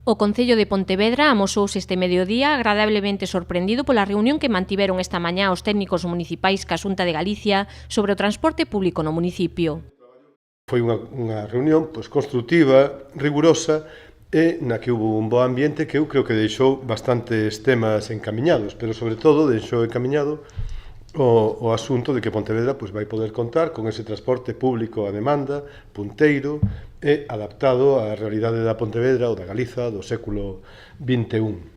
O Concello de Pontevedra amosouse este mediodía agradablemente sorprendido pola reunión que mantiveron esta mañá os técnicos municipais ca Xunta de Galicia sobre o transporte público no municipio. Foi unha reunión construtiva, rigurosa e na que hubo un bo ambiente que eu creo que deixou bastantes temas encamiñados, pero sobre todo deixou encamiñado o asunto de que Pontevedra vai poder contar con ese transporte público a demanda, punteiro e adaptado á realidade da Pontevedra ou da Galiza do século XXI.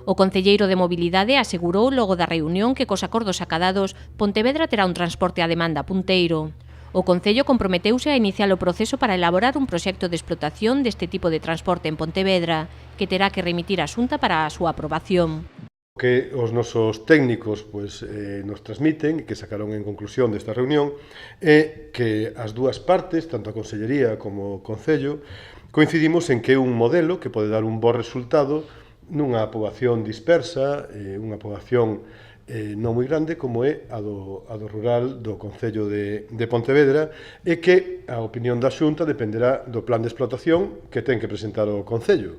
O concelleiro de Mobilidade asegurou logo da reunión que cos acordos acadados Pontevedra terá un transporte a demanda punteiro. O Concello comprometeuse a iniciar o proceso para elaborar un proxecto de explotación deste tipo de transporte en Pontevedra, que terá que remitir á Xunta para a súa aprobación. O que os nosos técnicos nos transmiten, que sacaron en conclusión desta reunión, é que as dúas partes, tanto a Consellería como o Concello, coincidimos en que é un modelo que pode dar un bo resultado nunha poboación dispersa, unha poboación non moi grande como é a do rural do Concello de Pontevedra, e que a opinión da Xunta dependerá do plan de explotación que ten que presentar o Concello.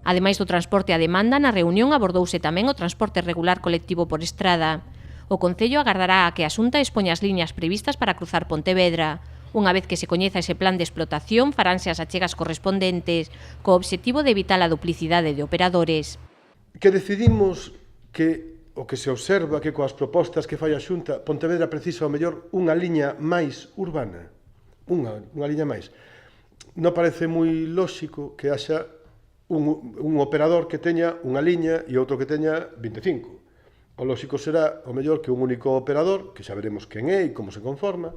Ademais do transporte a demanda, na reunión abordouse tamén o transporte regular colectivo por estrada. O Concello agardará a que a Xunta expoña as liñas previstas para cruzar Pontevedra. Unha vez que se coñeza ese plan de explotación, faránse as achegas correspondentes, co obxectivo de evitar a duplicidade de operadores. Que decidimos que o que se observa que coas propostas que fai a Xunta, Pontevedra precisa ao mellor unha liña máis urbana. Unha liña máis. Non parece moi lóxico que haxa un operador que teña unha liña e outro que teña 25. O lóxico será, o mellor, que un único operador, que xa veremos quen é e como se conforma,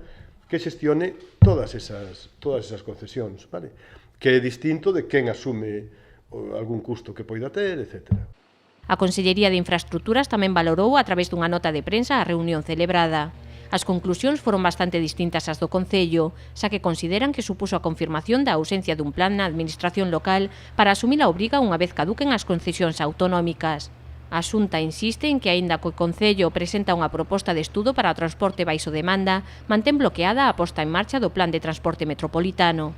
que xestione todas esas concesións, vale? Que é distinto de quen asume algún custo que poida ter, etc. A Consellería de Infraestructuras tamén valorou a través dunha nota de prensa a reunión celebrada. As conclusións foron bastante distintas ás do Concello, xa que consideran que supuso a confirmación da ausencia dun plan na administración local para asumir a obriga unha vez caduquen as concesións autonómicas. A Xunta insiste en que, aínda que o Concello presenta unha proposta de estudo para o transporte baixo demanda, mantén bloqueada a posta en marcha do plan de transporte metropolitano.